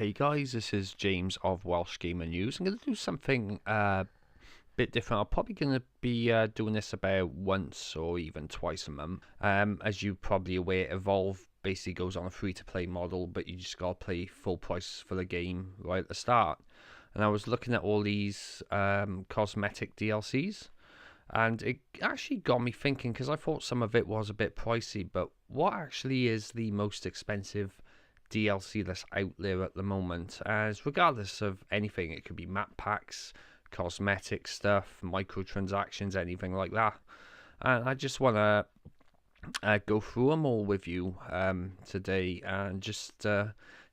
Hey guys, this is James of Welsh Gamer News. I'm going to do something a bit different. I'm probably going to be doing this about once or even twice a month. As you're probably aware, Evolve basically goes on a free-to-play model, but you just got to pay full price for the game right at the start. And I was looking at all these cosmetic DLCs, and it actually got me thinking because I thought some of it was a bit pricey, but what actually is the most expensive DLC that's out there at the moment? As regardless of anything, it could be map packs, cosmetic stuff, microtransactions, anything like that. And I just want to go through them all with you today and just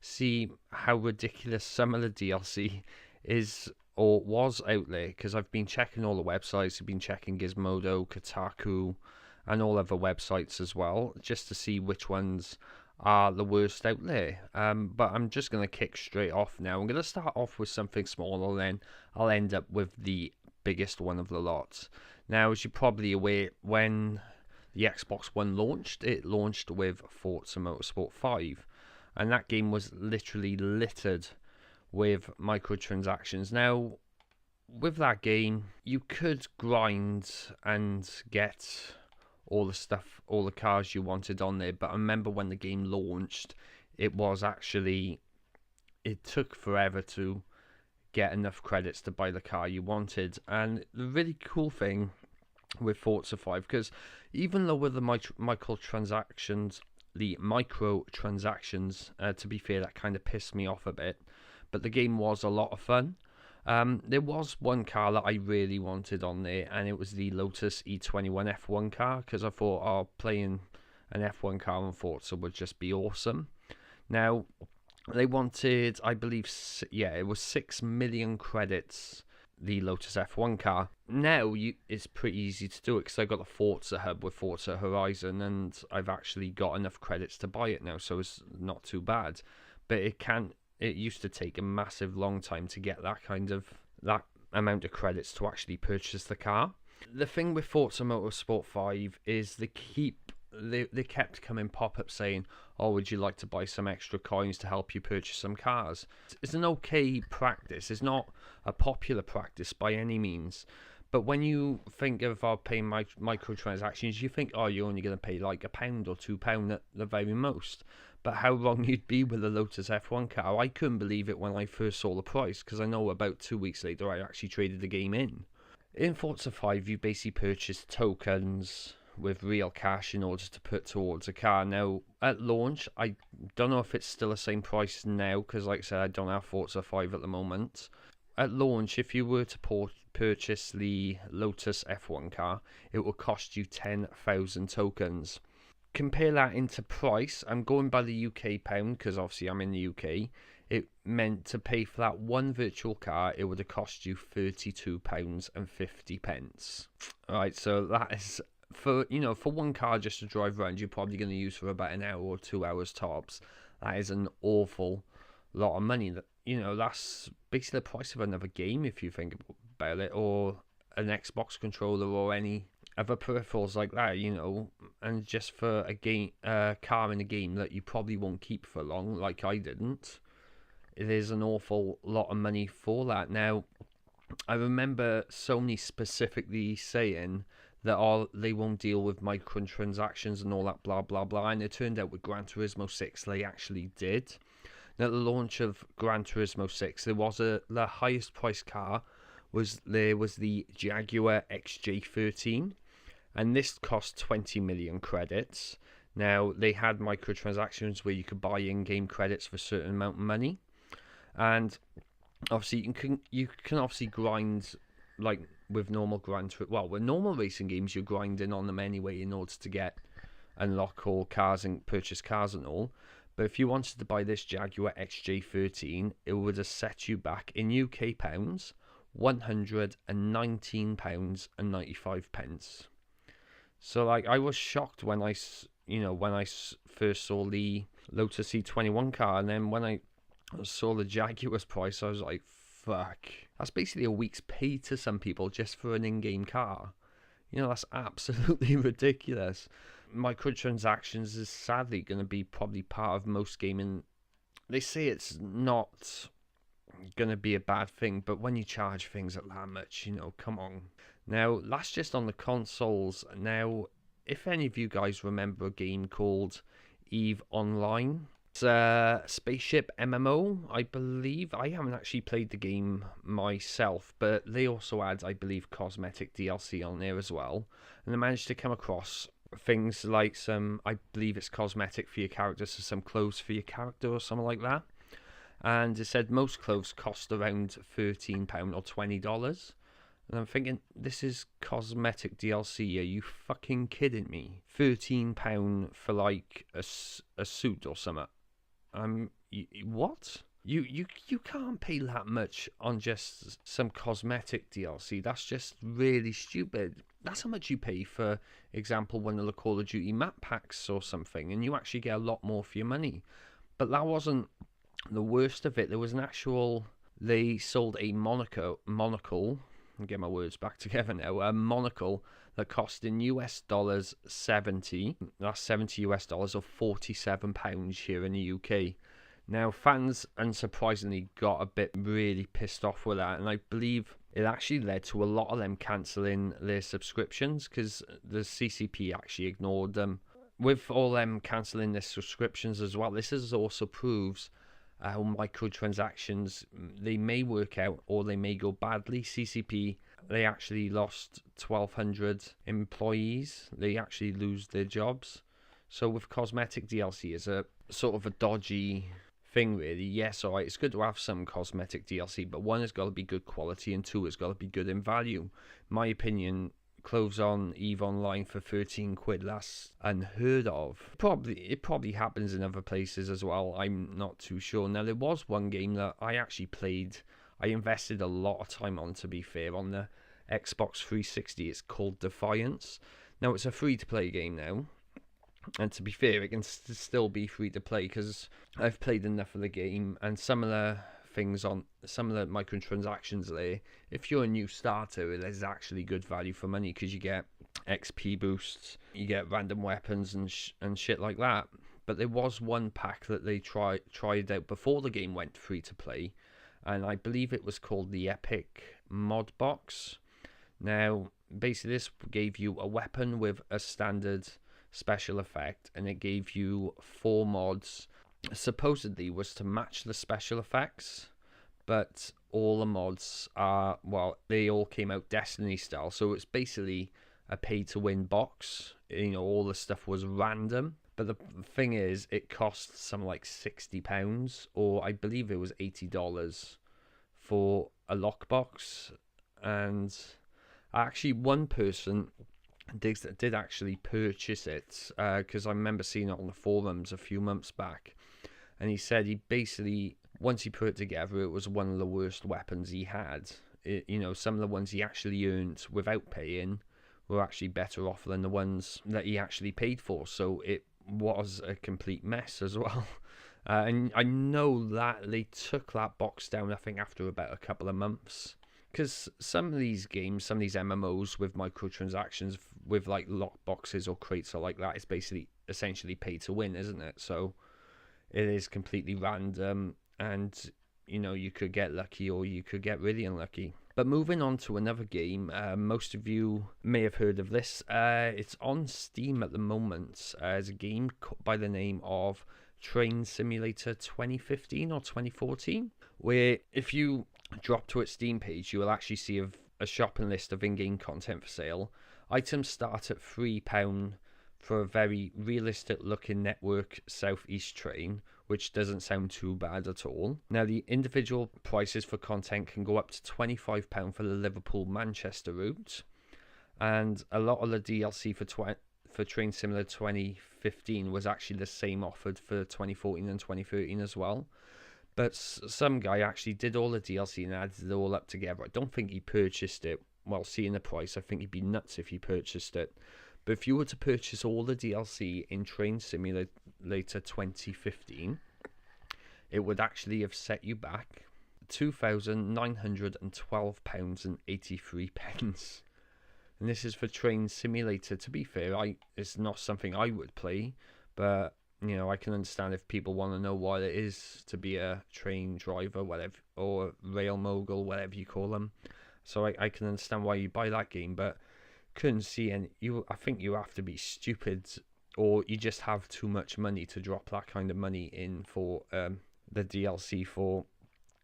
see how ridiculous some of the DLC is or was out there, because I've been checking all the websites. I've been checking Gizmodo, Kotaku, and all other websites as well, just to see which ones are the worst out there. But I'm just going to kick straight off now. I'm going to start off with something smaller, then I'll end up with the biggest one of the lot. Now, as you're probably aware, when the Xbox One launched, it launched with Forza Motorsport 5, and that game was literally littered with microtransactions. Now, with that game, you could grind and get all the stuff, all the cars you wanted on there, but I remember when the game launched, it took forever to get enough credits to buy the car you wanted. And the really cool thing with Forza 5, because even though with the microtransactions, to be fair, that kind of pissed me off a bit, but the game was a lot of fun. There was one car that I really wanted on there, and it was the Lotus E21 F1 car, because I thought, playing an F1 car on Forza would just be awesome. Now, they wanted, I believe, it was 6 million credits, the Lotus F1 car. Now, it's pretty easy to do it, because I got the Forza hub with Forza Horizon, and I've actually got enough credits to buy it now, so it's not too bad. But it used to take a massive long time to get that amount of credits to actually purchase the car. The thing with Forza Motorsport 5 is they kept coming pop-ups saying, "Oh, would you like to buy some extra coins to help you purchase some cars?" It's an okay practice. It's not a popular practice by any means. But when you think of paying microtransactions, you think, oh, you're only going to pay like £1 or £2 at the very most. But how wrong you'd be with a Lotus F1 car. I couldn't believe it when I first saw the price, because I know about 2 weeks later I actually traded the game in. In Forza 5, you basically purchase tokens with real cash in order to put towards a car. Now, at launch, I don't know if it's still the same price now, because like I said, I don't have Forza 5 at the moment. At launch, if you were to purchase the Lotus F1 car, it will cost you 10,000 tokens. Compare that into price. I'm going by the UK pound, because obviously I'm in the UK. It meant to pay for that one virtual car, it would have cost you £32.50. Alright, so that is for one car just to drive around, you're probably going to use for about an hour or 2 hours tops. That is an awful lot of money. That's basically the price of another game if you think about it, or an Xbox controller or any other peripherals like that, and just for a car in a game that you probably won't keep for long, like I didn't. It is an awful lot of money for that. Now, I remember Sony specifically saying that they won't deal with microtransactions and all that blah blah blah, and it turned out with Gran Turismo 6 they actually did. Now, at the launch of Gran Turismo 6, the highest priced car was the Jaguar XJ13, and this cost 20 million credits. Now, they had microtransactions where you could buy in-game credits for a certain amount of money, and obviously you can obviously grind like with normal with normal racing games. You're grinding on them anyway in order to unlock all cars and purchase cars and all. But if you wanted to buy this Jaguar XJ13, it would have set you back in UK pounds £119.95. So like, I was shocked when I first saw the Lotus E21 car, and then when I saw the Jaguar's price, I was like, fuck. That's basically a week's pay to some people just for an in-game car. That's absolutely ridiculous. Microtransactions is sadly going to be probably part of most gaming they say it's not gonna be a bad thing, but when you charge things at that much, come on. Now that's just on the consoles. Now, if any of you guys remember a game called EVE Online, it's a spaceship MMO, I believe. I haven't actually played the game myself, but they also add, I believe, cosmetic DLC on there as well. And I managed to come across things like some, I believe it's cosmetic for your character, so some clothes for your character or something like that. And it said most clothes cost around £13 or $20. And I'm thinking, this is cosmetic DLC. Are you fucking kidding me? £13 for like a suit or something. What? You can't pay that much on just some cosmetic DLC. That's just really stupid. That's how much you pay for, example, one of the Call of Duty map packs or something, and you actually get a lot more for your money. But that wasn't the worst of it. There was an actual... They sold a monocle. I'll get my words back together now. A monocle that cost in US dollars 70. That's 70 US dollars or £47 here in the UK. Now, fans unsurprisingly got a bit really pissed off with that, and I believe it actually led to a lot of them cancelling their subscriptions because the CCP actually ignored them. With all them cancelling their subscriptions as well, this also proves how microtransactions, they may work out or they may go badly. CCP, they actually lost 1,200 employees. They actually lose their jobs. So with cosmetic DLC is a sort of a dodgy thing, really. Yes, alright, it's good to have some cosmetic DLC, but one, has got to be good quality, and two, it's got to be good in value. My opinion, clothes on EVE Online for 13 quid, that's unheard of. It probably happens in other places as well, I'm not too sure. Now, there was one game that I actually played, I invested a lot of time on, to be fair, on the Xbox 360. It's called Defiance. Now, it's a free-to-play game now, and to be fair, it can still be free-to-play because I've played enough of the game, and some of the things on some of the microtransactions there, if you're a new starter, there's actually good value for money because you get XP boosts, you get random weapons and shit like that. But there was one pack that they tried out before the game went free to play, and I believe it was called the Epic Mod Box. Now, basically, this gave you a weapon with a standard special effect, and it gave you 4 mods. Supposedly was to match the special effects, but all the mods are, well, they all came out Destiny style, so it's basically a pay to win box. All the stuff was random, but the thing is, it cost something like £60, or I believe it was $80 for a lockbox. And actually one person did actually purchase it, because I remember seeing it on the forums a few months back. And he said he basically, once he put it together, it was one of the worst weapons he had. Some of the ones he actually earned without paying were actually better off than the ones that he actually paid for. So it was a complete mess as well. And I know that they took that box down, I think, after about a couple of months. Because some of these games, some of these MMOs with microtransactions, with like lock boxes or crates or like that, it's basically essentially pay to win, isn't it? So it is completely random, and you could get lucky or you could get really unlucky. But moving on to another game, most of you may have heard of this. It's on Steam at the moment. It's a game by the name of Train Simulator 2015 or 2014, where if you drop to its Steam page, you will actually see a shopping list of in-game content for sale. Items start at £3 for a very realistic looking network southeast train, which doesn't sound too bad at all. Now, the individual prices for content can go up to £25 for the Liverpool-Manchester route, and a lot of the DLC for Train Simulator 2015 was actually the same offered for 2014 and 2013 as well. But some guy actually did all the DLC and added it all up together. I don't think he purchased it. Well, seeing the price, I think he'd be nuts if he purchased it. But if you were to purchase all the DLC in Train Simulator 2015, it would actually have set you back £2,912.83. And this is for Train Simulator. To be fair, it's not something I would play, but I can understand if people want to know what it is to be a train driver, whatever, or rail mogul, whatever you call them. So I can understand why you buy that game, but couldn't see any. I think you have to be stupid, or you just have too much money to drop that kind of money in for the DLC for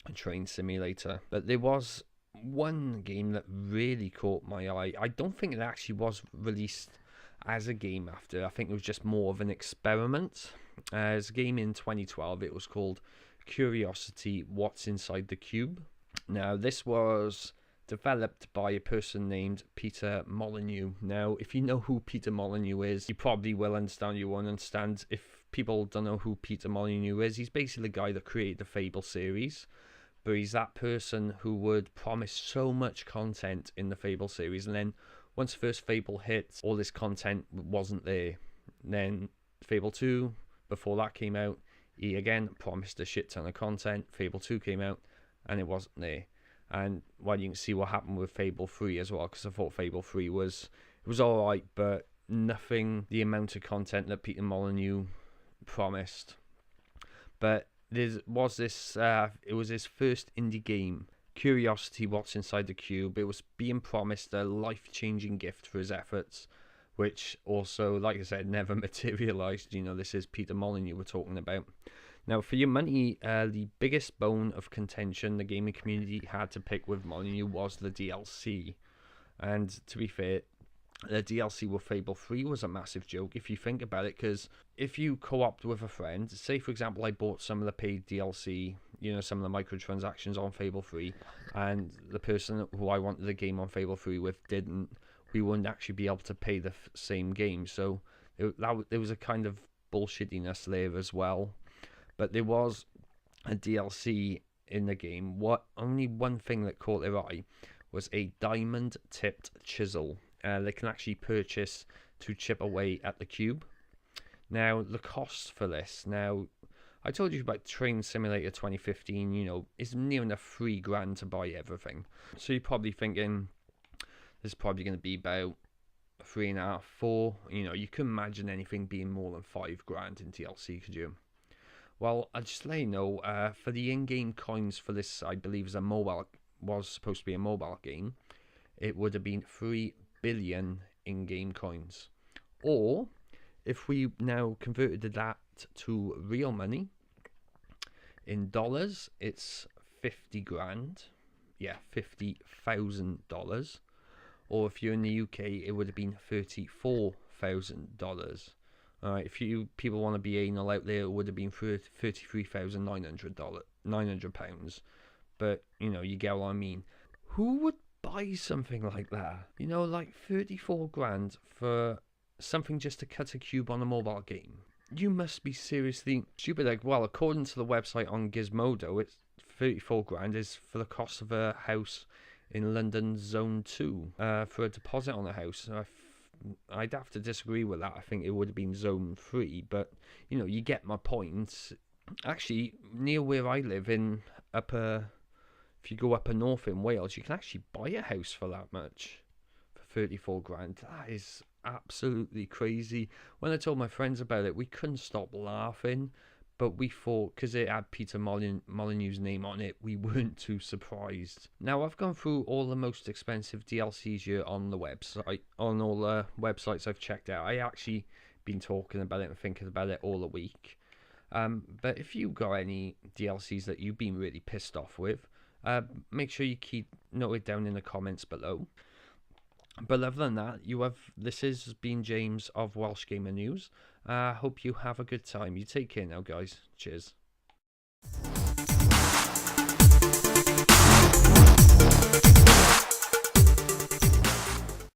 a train simulator. But there was one game that really caught my eye. I don't think it actually was released as a game after. I think it was just more of an experiment. As a game in 2012, it was called Curiosity: What's Inside the Cube. Now, this was developed by a person named Peter Molyneux. Now, if you know who Peter Molyneux is, you probably will understand. You won't understand if people don't know who Peter Molyneux is. He's basically the guy that created the Fable series, but he's that person who would promise so much content in the Fable series, and then once the first Fable hit, all this content wasn't there. And then Fable 2, before that came out, he again promised a shit ton of content. Fable 2 came out, and it wasn't there. And well, you can see what happened with Fable 3 as well, because I thought Fable 3 was alright, but nothing the amount of content that Peter Molyneux promised. But it was his first indie game, Curiosity: What's Inside the Cube. It was being promised a life-changing gift for his efforts, which also, like I said, never materialized. This is Peter Molyneux we're talking about. Now, for your money, the biggest bone of contention the gaming community had to pick with Molyneux was the DLC. And to be fair, the DLC with Fable 3 was a massive joke if you think about it, because if you co-opt with a friend, say for example I bought some of the paid DLC, some of the microtransactions on Fable 3, and the person who I wanted the game on Fable 3 with didn't, we wouldn't actually be able to pay the same game. So there was a kind of bullshittiness there as well. But there was a DLC in the game. Only one thing that caught their eye was a diamond-tipped chisel. They can actually purchase to chip away at the cube. Now, the cost for this. Now, I told you about Train Simulator 2015, it's near enough $3,000 to buy everything. So you're probably thinking, this is probably going to be about 3.5, 4. You couldn't imagine anything being more than $5,000 in DLC, could you? Well, I'll just let you know, for the in-game coins for this, I believe was supposed to be a mobile game, it would have been 3 billion in-game coins. Or, if we now converted that to real money, in dollars, it's $50,000. Yeah, $50,000. Or if you're in the UK, it would have been $34,000. Alright, if you people want to be anal out there, it would have been £33,900. But, you get what I mean. Who would buy something like that? Like $34,000 for something just to cut a cube on a mobile game. You must be seriously stupid. According to the website on Gizmodo, it's $34,000 is for the cost of a house in London Zone 2 for a deposit on a house. I'd have to disagree with that. I think it would have been Zone 3, but you get my point. Actually, near where I live if you go upper north in Wales, you can actually buy a house for that much, for $34,000. That is absolutely crazy. When I told my friends about it, we couldn't stop laughing, but we thought, because it had Peter Molyneux's name on it, we weren't too surprised. Now, I've gone through all the most expensive DLCs here on the website, on all the websites I've checked out. I actually been talking about it and thinking about it all the week. But if you got any DLCs that you've been really pissed off with, make sure you note it down in the comments below. But other than that, this has been James of Welsh Gamer News. Hope you have a good time. You take care now, guys. Cheers.